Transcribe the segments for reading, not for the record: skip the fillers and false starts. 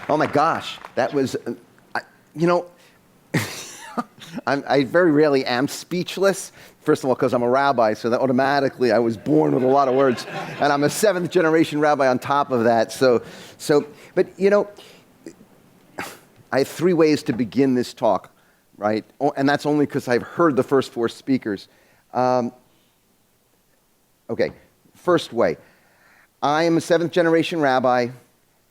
Oh my gosh, that was, you know, I very rarely am speechless. First of all, because I'm a rabbi, so that automatically I was born with a lot of words. And I'm a seventh generation rabbi on top of that. But you know, I have three ways to begin this talk, right? And that's only because I've heard the first four speakers. Okay, first way. I am a seventh generation rabbi,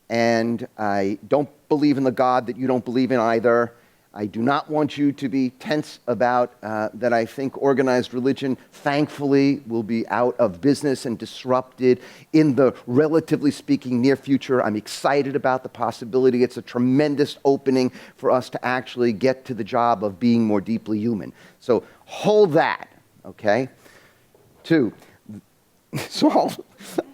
and I don't believe in the God that you don't believe in either. I do not want you to be tense about that. I think organized religion, thankfully, will be out of business and disrupted in the, relatively speaking, near future. I'm excited about the possibility. It's a tremendous opening for us to actually get to the job of being more deeply human. So hold that, okay? Two, so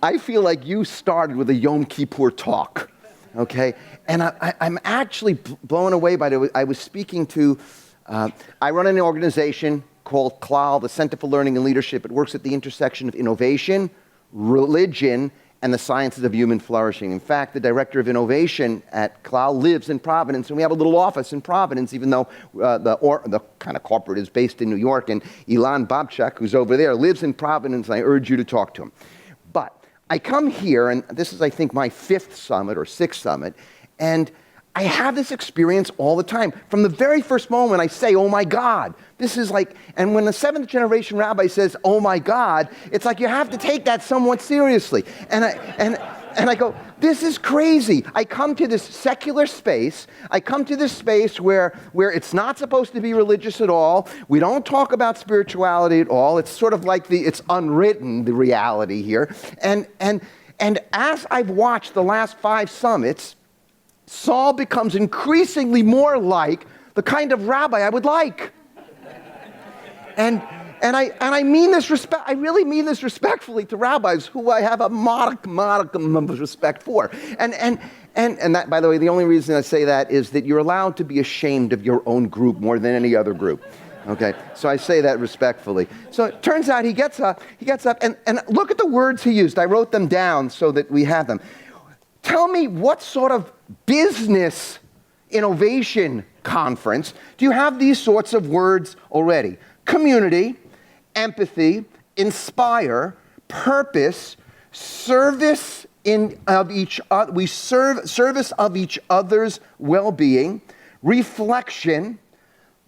I feel like you started with a Yom Kippur talk, okay? And I'm actually blown away by it. I was speaking to, I run an organization called CLAL, the Center for Learning and Leadership. It works at the intersection of innovation, religion, and the sciences of human flourishing. In fact, the director of innovation at CLAL lives in Providence, and we have a little office in Providence, even though the kind of corporate is based in New York. And Ilan Babchak, who's over there, lives in Providence, and I urge you to talk to him. But I come here, and this is, I think, my fifth summit or sixth summit, and I have this experience all the time. From the very first moment, I say, oh my God, this is like, and when the seventh generation rabbi says, oh my God, it's like you have to take that somewhat seriously. And I go, this is crazy. I come to this secular space. I come to this space where it's not supposed to be religious at all. We don't talk about spirituality at all. It's sort of like it's unwritten, the reality here. And as I've watched the last 5 summits, Saul becomes increasingly more like the kind of rabbi I would like. And I mean this I really mean this respectfully to rabbis who I have a modicum of respect for. And that, by the way, the only reason I say that is that you're allowed to be ashamed of your own group more than any other group. Okay, so I say that respectfully. So it turns out he gets up, and look at the words he used. I wrote them down so that we have them. Tell me what sort of business innovation conference do you have these sorts of words already? Community, empathy, inspire, purpose, service of each other's well-being, reflection.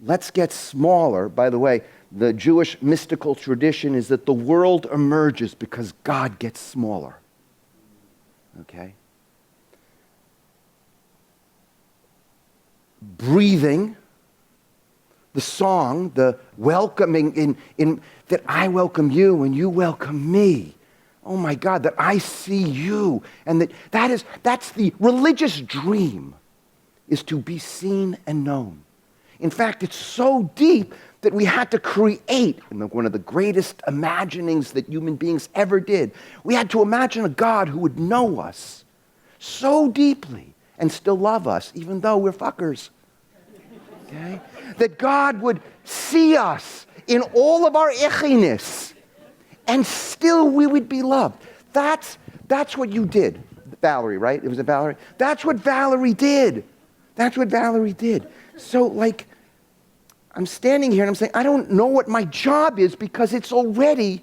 Let's get smaller. By the way, the Jewish mystical tradition is that the world emerges because God gets smaller. Okay? Breathing, the song, the welcoming in that I welcome you and you welcome me. Oh my God, that I see you. And that's the religious dream, is to be seen and known. In fact, it's so deep that we had to create, one of the greatest imaginings that human beings ever did, we had to imagine a God who would know us so deeply and still love us, even though we're fuckers. Okay? That God would see us in all of our ichiness, and still we would be loved. That's what you did, Valerie, right? It was a Valerie? That's what Valerie did. That's what Valerie did. So, like, I'm standing here and I'm saying, I don't know what my job is, because it's already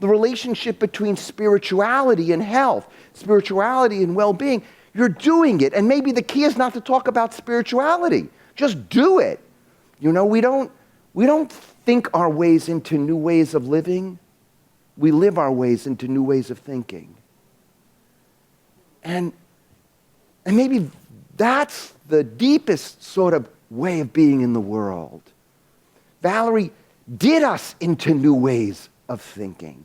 the relationship between spirituality and health, spirituality and well-being. You're doing it. And maybe the key is not to talk about spirituality. Just do it. You know, we don't think our ways into new ways of living. We live our ways into new ways of thinking. And maybe that's the deepest sort of way of being in the world. Valerie did us into new ways of thinking.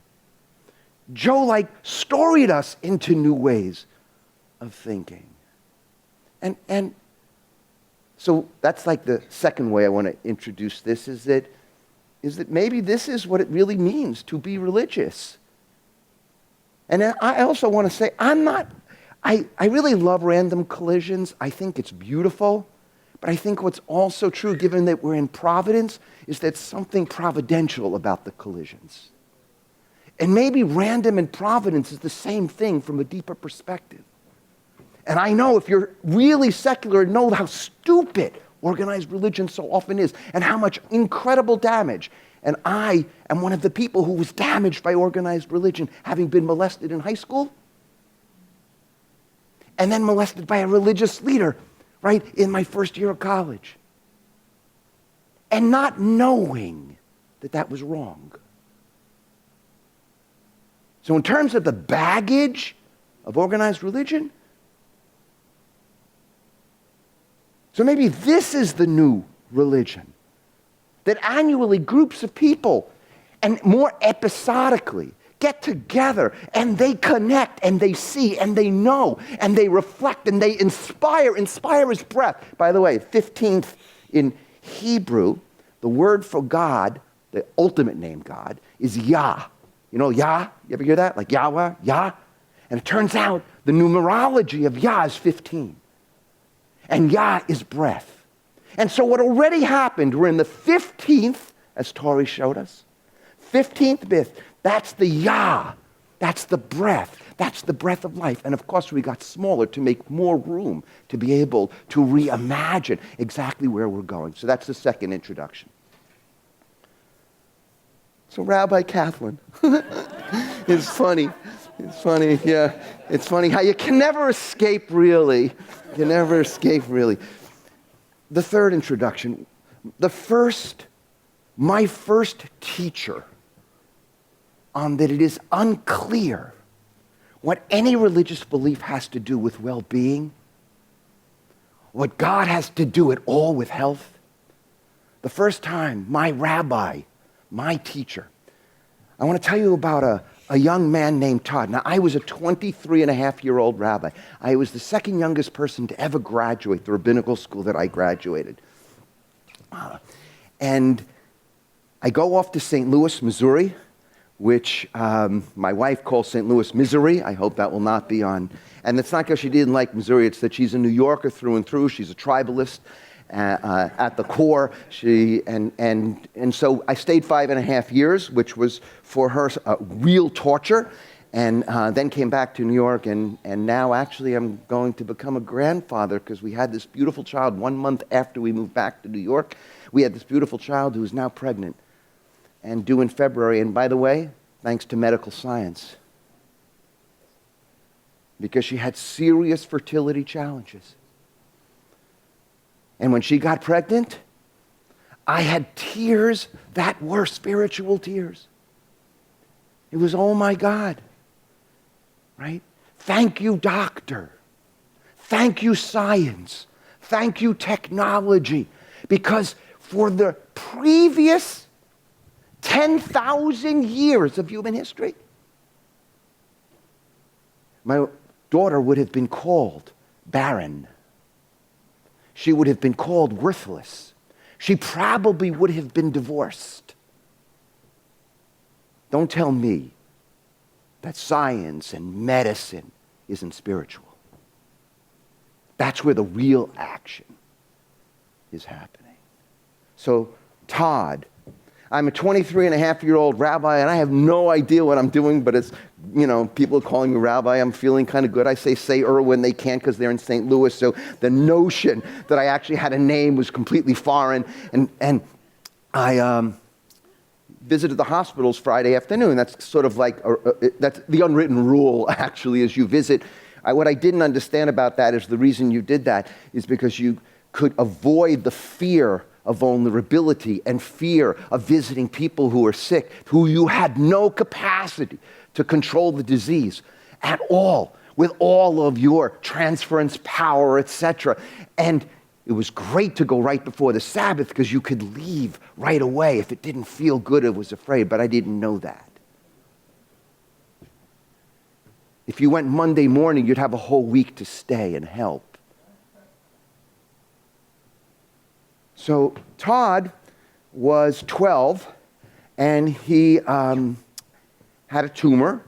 Joe, storied us into new ways of thinking. And so that's the second way I want to introduce this, is that maybe this is what it really means to be religious. And I also want to say, I really love random collisions. I think it's beautiful. But I think what's also true, given that we're in Providence, is that something providential about the collisions. And maybe random and providence is the same thing from a deeper perspective. And I know if you're really secular, know how stupid organized religion so often is and how much incredible damage. And I am one of the people who was damaged by organized religion, having been molested in high school and then molested by a religious leader, right, in my first year of college. And not knowing that that was wrong. So in terms of the baggage of organized religion, so maybe this is the new religion, that annually groups of people, and more episodically, get together and they connect and they see and they know and they reflect and they inspire. Inspire is breath. By the way, 15th in Hebrew, the word for God, the ultimate name God, is Yah. You know Yah? You ever hear that? Like Yahweh, Yah? And it turns out the numerology of Yah is 15. And Yah is breath. And so what already happened, we're in the 15th, as Tori showed us, 15th myth, that's the Yah, that's the breath of life. And of course we got smaller to make more room to be able to reimagine exactly where we're going. So that's the second introduction. So Rabbi Kaplan, it's funny, yeah. It's funny how you can never escape really. You never escape really. The third introduction, my first teacher on that it is unclear what any religious belief has to do with well-being, what God has to do at all with health. The first time my rabbi, my teacher, I want to tell you about a young man named Todd. Now, I was a 23-and-a-half-year-old rabbi. I was the second youngest person to ever graduate the rabbinical school that I graduated. And I go off to St. Louis, Missouri, which my wife calls St. Louis Misery. I hope that will not be on. And it's not because she didn't like Missouri. It's that she's a New Yorker through and through. She's a tribalist at the core. And so I stayed 5.5 years, which was for her real torture. And then came back to New York. And now actually I'm going to become a grandfather because we had this beautiful child 1 month after we moved back to New York. We had this beautiful child who is now pregnant and due in February. And by the way, thanks to medical science, because she had serious fertility challenges. And when she got pregnant, I had tears that were spiritual tears. It was, oh my God, right? Thank you, doctor. Thank you, science. Thank you, technology. Because for the previous 10,000 years of human history, my daughter would have been called barren. She would have been called worthless. She probably would have been divorced. Don't tell me that science and medicine isn't spiritual. That's where the real action is happening. So, Todd, I'm a 23-and-a-half-year-old rabbi, and I have no idea what I'm doing, but it's, people are calling me rabbi. I'm feeling kind of good. I say Irwin. They can't because they're in St. Louis. So the notion that I actually had a name was completely foreign. And I visited the hospitals Friday afternoon. That's sort of like, that's the unwritten rule, actually, as you visit. What I didn't understand about that is the reason you did that is because you could avoid the fear of vulnerability and fear of visiting people who are sick, who you had no capacity to control the disease at all, with all of your transference power, etc. And it was great to go right before the Sabbath because you could leave right away if it didn't feel good or was afraid, but I didn't know that. If you went Monday morning, you'd have a whole week to stay and help. So Todd was 12, and he had a tumor,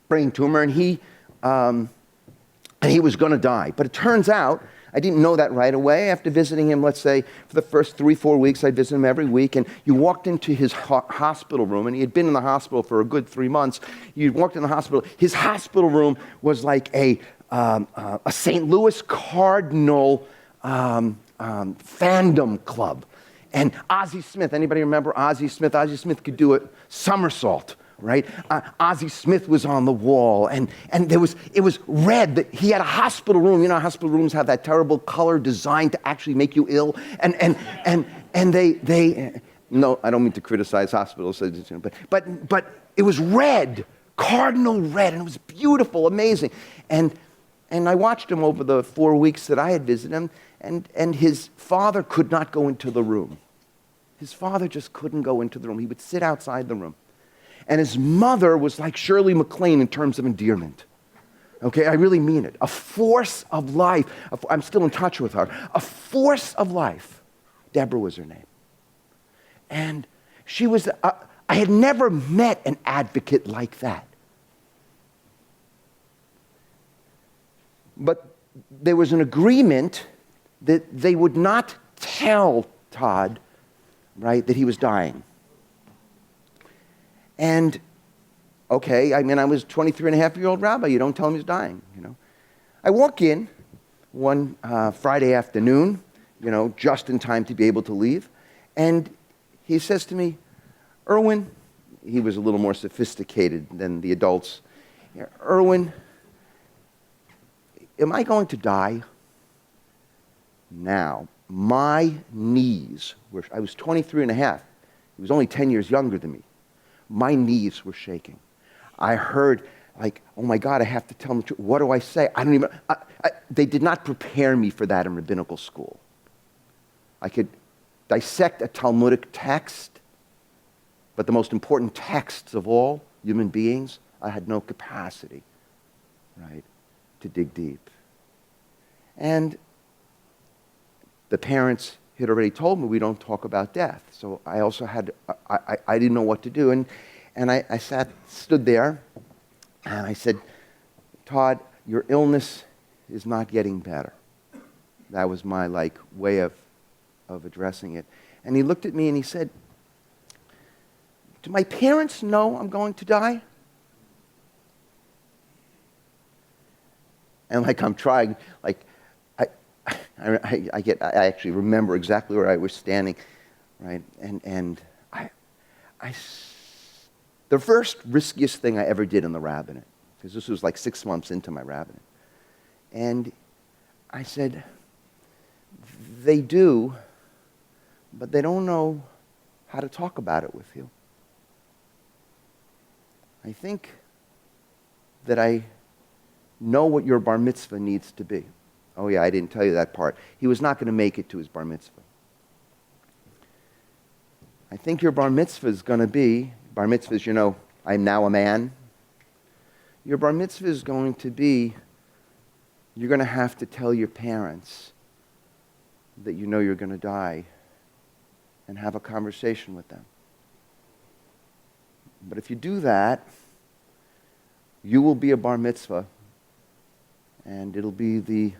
brain tumor, and he was going to die. But it turns out, I didn't know that right away. After visiting him, let's say, for the first 3-4 weeks, I'd visit him every week, and you walked into his hospital room, and he had been in the hospital for a good 3 months. You walked in the hospital. His hospital room was like a a St. Louis Cardinal fandom club. And Ozzie Smith, anybody remember Ozzie Smith? Ozzie Smith could do a somersault, right? Ozzie Smith was on the wall, and it was red. He had a hospital room. You know, hospital rooms have that terrible color designed to actually make you ill. And they no, I don't mean to criticize hospitals, but it was red, cardinal red, and it was beautiful, amazing. And I watched him over the 4 weeks that I had visited him, and his father could not go into the room. His father just couldn't go into the room. He would sit outside the room. And his mother was like Shirley MacLaine in terms of endearment. Okay, I really mean it. A force of life. I'm still in touch with her. A force of life. Deborah was her name. And she was, I had never met an advocate like that. But there was an agreement that they would not tell Todd, right, that he was dying. And, okay, I mean, I was a 23-and-a-half-year-old rabbi. You don't tell him he's dying, you know. I walk in one Friday afternoon, you know, just in time to be able to leave. And he says to me, Irwin, he was a little more sophisticated than the adults. Irwin, am I going to die? Now, my knees were, I was 23 and a half. He was only 10 years younger than me. My knees were shaking. I heard, like, oh my God, I have to tell him the truth. What do I say? I don't even, they did not prepare me for that in rabbinical school. I could dissect a Talmudic text, but the most important texts of all, human beings, I had no capacity, right, to dig deep. And the parents had already told me we don't talk about death. So I also had, I didn't know what to do. And I stood there, and I said, Todd, your illness is not getting better. That was my, like, way of addressing it. And he looked at me and he said, do my parents know I'm going to die? And like I'm trying, like, I actually remember exactly where I was standing, right? And the first riskiest thing I ever did in the rabbinate, because this was like 6 months into my rabbinate, and I said, they do, but they don't know how to talk about it with you. I think that I know what your bar mitzvah needs to be. Oh yeah, I didn't tell you that part. He was not going to make it to his bar mitzvah. I think your bar mitzvah is going to be, bar mitzvah is, you know, I'm now a man. Your bar mitzvah is going to be, you're going to have to tell your parents that you know you're going to die and have a conversation with them. But if you do that, you will be a bar mitzvah, and it'll be the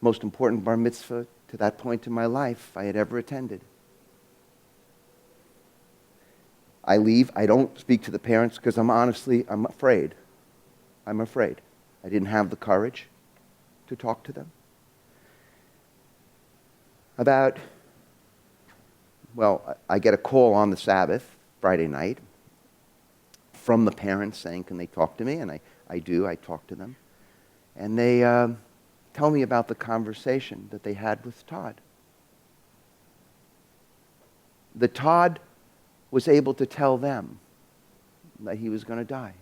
most important bar mitzvah to that point in my life I had ever attended. I leave. I don't speak to the parents because I'm afraid. I'm afraid. I didn't have the courage to talk to them. I get a call on the Sabbath, Friday night, from the parents saying, can they talk to me? And I do. I talk to them. And they tell me about the conversation that they had with Todd. That Todd was able to tell them that he was going to die.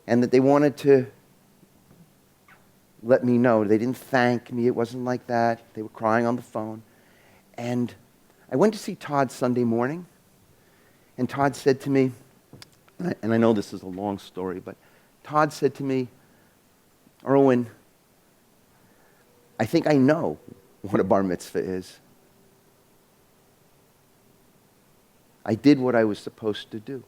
And that they wanted to let me know. They didn't thank me. It wasn't like that. They were crying on the phone. And I went to see Todd Sunday morning. And Todd said to me, and I know this is a long story, but Todd said to me, Irwin, I think I know what a bar mitzvah is. I did what I was supposed to do.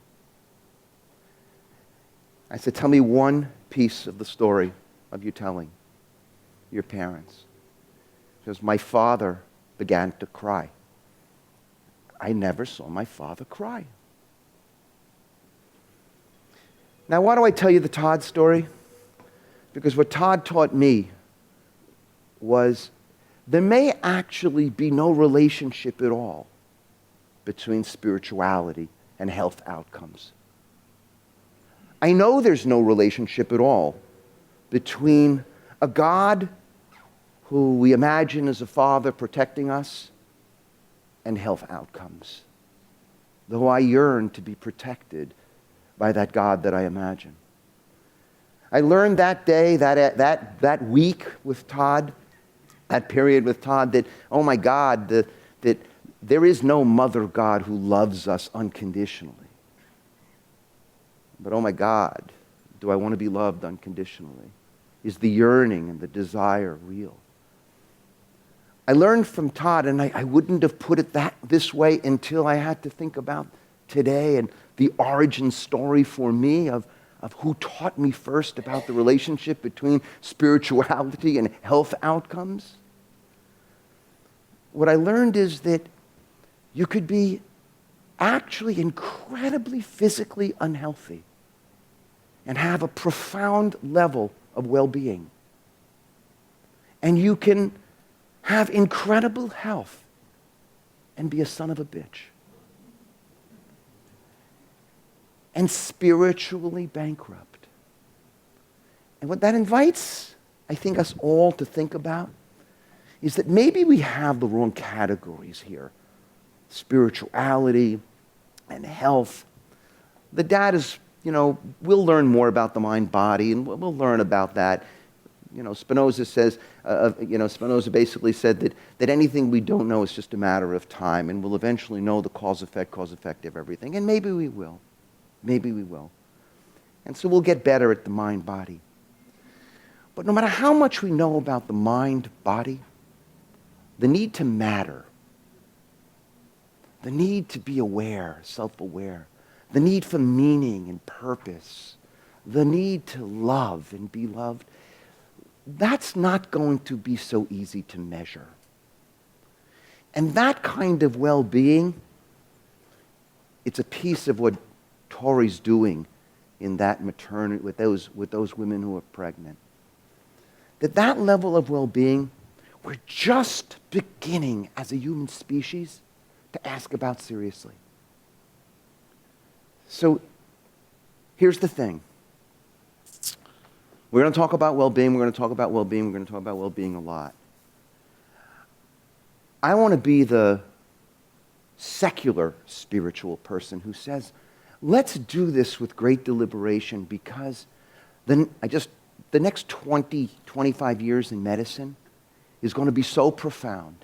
I said, tell me one piece of the story of you telling your parents. Because my father began to cry. I never saw my father cry. Now, why do I tell you the Todd story? Because what Todd taught me was there may actually be no relationship at all between spirituality and health outcomes. I know there's no relationship at all between a God who we imagine as a father protecting us and health outcomes, though I yearn to be protected by that God that I imagine. I learned that day, that week with Todd, that period with Todd, that, oh my God, that there is no mother God who loves us unconditionally. But oh my God, do I want to be loved unconditionally? Is the yearning and the desire real? I learned from Todd, and I wouldn't have put it this way until I had to think about today and the origin story for me of who taught me first about the relationship between spirituality and health outcomes. What I learned is that you could be actually incredibly physically unhealthy and have a profound level of well-being. And you can have incredible health and be a son of a bitch. And spiritually bankrupt. And what that invites, I think, us all to think about is that maybe we have the wrong categories here. Spirituality and health. The dad is, we'll learn more about the mind-body, and we'll learn about that. Spinoza says, Spinoza basically said that anything we don't know is just a matter of time, and we'll eventually know the cause-effect of everything. And maybe we will. Maybe we will. And so we'll get better at the mind-body. But no matter how much we know about the mind-body, the need to matter, the need to be aware, self-aware, the need for meaning and purpose, the need to love and be loved, that's not going to be so easy to measure. And that kind of well-being, it's a piece of what Tori's doing in that maternity with those women who are pregnant. That level of well-being, we're just beginning as a human species to ask about seriously. So here's the thing. We're going to talk about well-being, we're going to talk about well-being, we're going to talk about well-being a lot. I want to be the secular spiritual person who says, let's do this with great deliberation, because the next 20, 25 years in medicine is going to be so profound.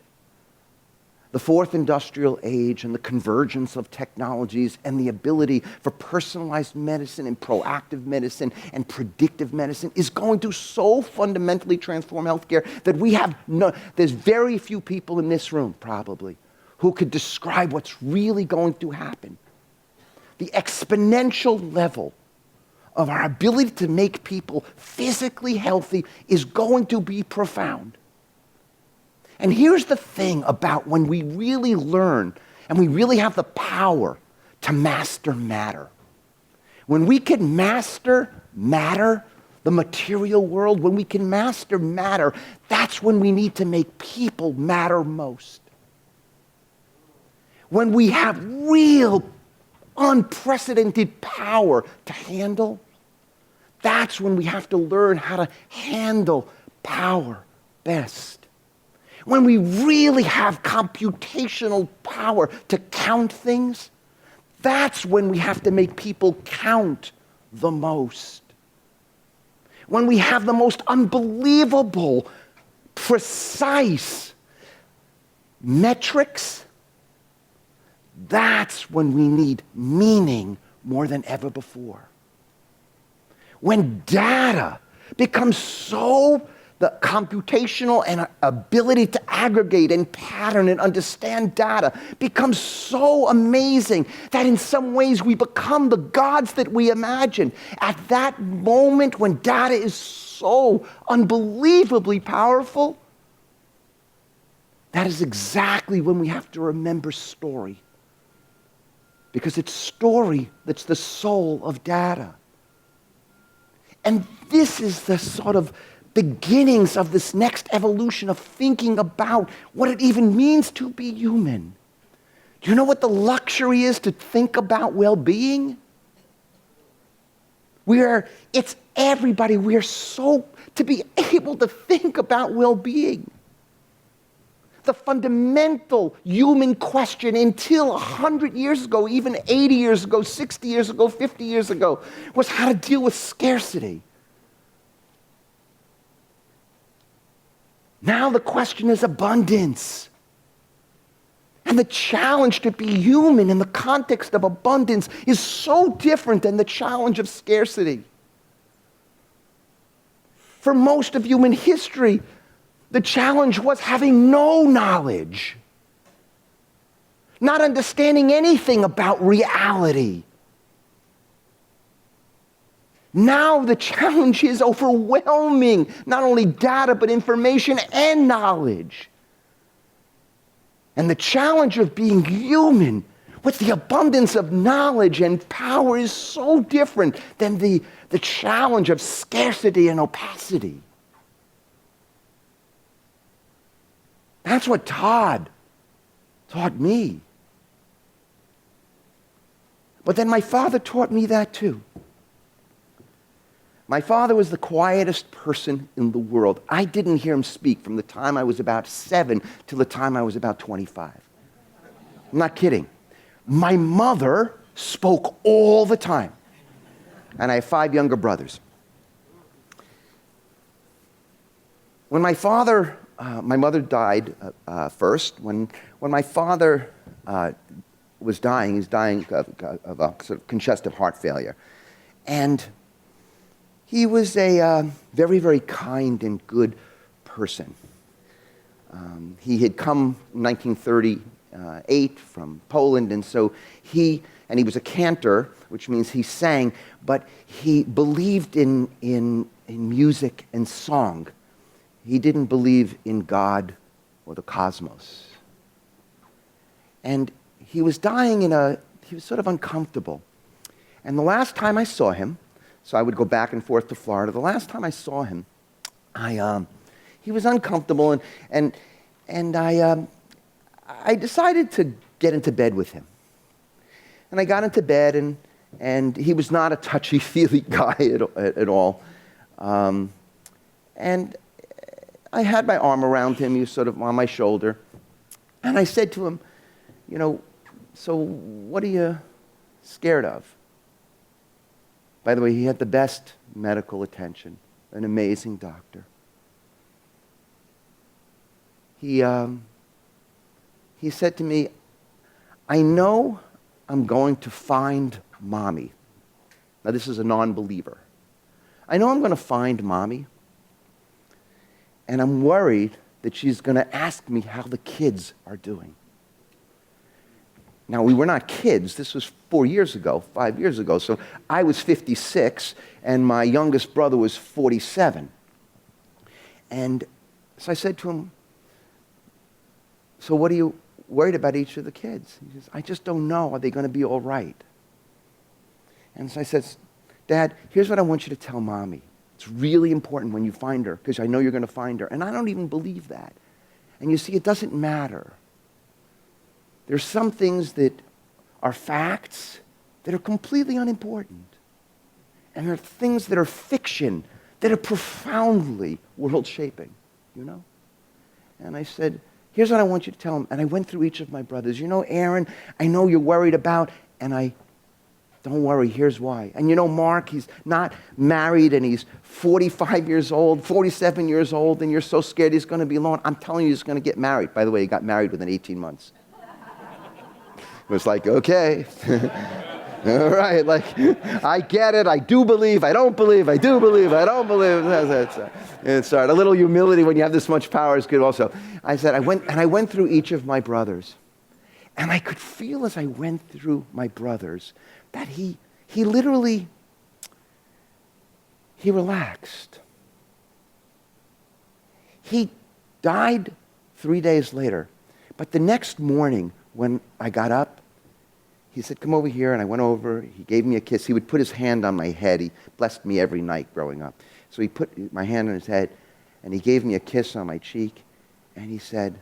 The fourth industrial age and the convergence of technologies and the ability for personalized medicine and proactive medicine and predictive medicine is going to so fundamentally transform healthcare that there's very few people in this room probably who could describe what's really going to happen. The exponential level of our ability to make people physically healthy is going to be profound. And here's the thing about when we really learn and we really have the power to master matter. When we can master matter, the material world, when we can master matter, that's when we need to make people matter most. When we have real unprecedented power to handle, that's when we have to learn how to handle power best. When we really have computational power to count things, that's when we have to make people count the most. When we have the most unbelievable, precise metrics, that's when we need meaning more than ever before. When data becomes so, the computational and ability to aggregate and pattern and understand data becomes so amazing that in some ways we become the gods that we imagine. At that moment when data is so unbelievably powerful, that is exactly when we have to remember story. Because it's story that's the soul of data. And this is the sort of beginnings of this next evolution of thinking about what it even means to be human. Do you know what the luxury is to think about well-being? It's everybody. We are so to be able to think about well-being. The fundamental human question until 100 years ago, even 80 years ago, 60 years ago, 50 years ago, was how to deal with scarcity. Now the question is abundance. And the challenge to be human in the context of abundance is so different than the challenge of scarcity. For most of human history, the challenge was having no knowledge, not understanding anything about reality. Now the challenge is overwhelming, not only data, but information and knowledge. And the challenge of being human with the abundance of knowledge and power is so different than the challenge of scarcity and opacity. That's what Todd taught me. But then my father taught me that too. My father was the quietest person in the world. I didn't hear him speak from the time I was about 7 till the time I was about 25. I'm not kidding. My mother spoke all the time. And I have 5 younger brothers. When my mother died first. When my father was dying, he was dying of a sort of congestive heart failure. And he was a very, very kind and good person. He had come in 1938 from Poland, and so he was a cantor, which means he sang, but he believed in music and song. He didn't believe in God or the cosmos. And he was dying he was sort of uncomfortable. And the last time I saw him, so I would go back and forth to Florida. The last time I saw him, he was uncomfortable, and I decided to get into bed with him. And I got into bed, and he was not a touchy-feely guy at all. And I had my arm around him. He was sort of on my shoulder. And I said to him, so what are you scared of? By the way, he had the best medical attention, an amazing doctor. He said to me, I know I'm going to find Mommy. Now, this is a non-believer. I know I'm going to find Mommy, and I'm worried that she's going to ask me how the kids are doing. Now, we were not kids. This was 5 years ago. So I was 56, and my youngest brother was 47. And so I said to him, so what are you worried about each of the kids? He says, I just don't know. Are they going to be all right? And so I said, Dad, here's what I want you to tell Mommy. It's really important when you find her, because I know you're going to find her. And I don't even believe that. And you see, it doesn't matter. There's some things that are facts that are completely unimportant. And there are things that are fiction that are profoundly world-shaping, And I said, here's what I want you to tell him. And I went through each of my brothers. Aaron, I know you're worried about, don't worry, here's why. And Mark, he's not married, and he's 45 years old, 47 years old, and you're so scared he's going to be alone. I'm telling you, he's going to get married. By the way, he got married within 18 months. It was like, okay, all right, I get it, I do believe, I don't believe, I do believe, I don't believe. It's all right. A little humility when you have this much power is good also. I went through each of my brothers, and I could feel as I went through my brothers that he literally, he relaxed. He died 3 days later, but the next morning when I got up, he said, come over here, and I went over. He gave me a kiss. He would put his hand on my head. He blessed me every night growing up. So he put my hand on his head, and he gave me a kiss on my cheek, and he said,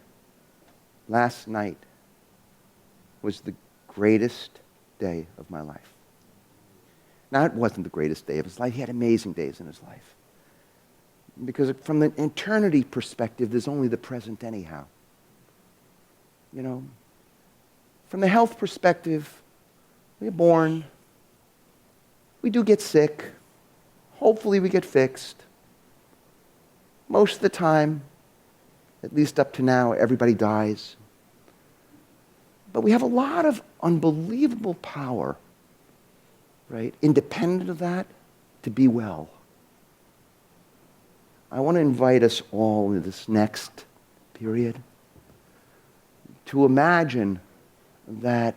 last night was the greatest day of my life. Now, it wasn't the greatest day of his life. He had amazing days in his life. Because from the eternity perspective, there's only the present anyhow. You know, from the health perspective, we're born. We do get sick. Hopefully we get fixed. Most of the time, at least up to now, everybody dies. But we have a lot of unbelievable power, right, independent of that, to be well. I want to invite us all in this next period to imagine that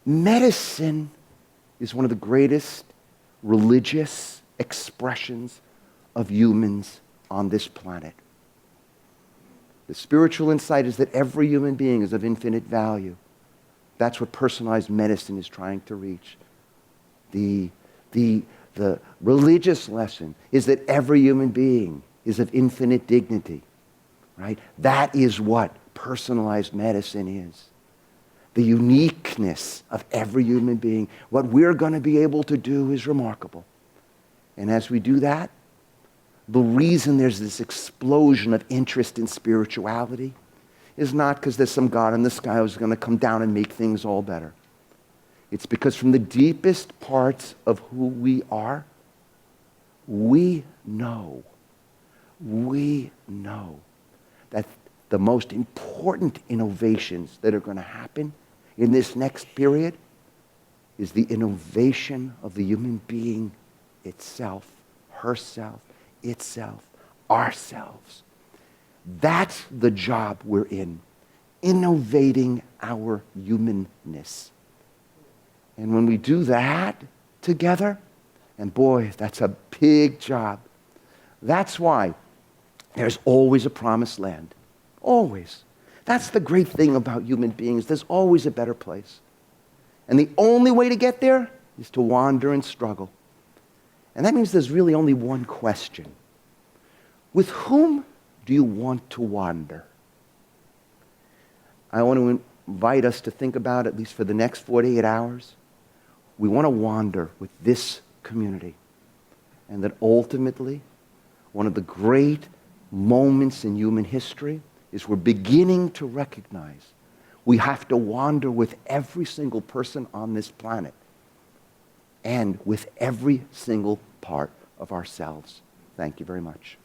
medicine is one of the greatest religious expressions of humans on this planet. The spiritual insight is that every human being is of infinite value. That's what personalized medicine is trying to reach. The religious lesson is that every human being is of infinite dignity, right? That is what personalized medicine is. The uniqueness of every human being. What we're going to be able to do is remarkable. And as we do that, the reason there's this explosion of interest in spirituality is not because there's some God in the sky who's going to come down and make things all better. It's because from the deepest parts of who we are, we know that the most important innovations that are going to happen in this next period is the innovation of the human being itself, herself, itself, ourselves. That's the job we're in, innovating our humanness. And when we do that together, and boy, that's a big job. That's why there's always a promised land. Always. That's the great thing about human beings. There's always a better place. And the only way to get there is to wander and struggle. And that means there's really only one question. With whom do you want to wander? I want to invite us to think about, at least for the next 48 hours, we want to wander with this community. And that ultimately, one of the great moments in human history is we're beginning to recognize we have to wander with every single person on this planet and with every single part of ourselves. Thank you very much.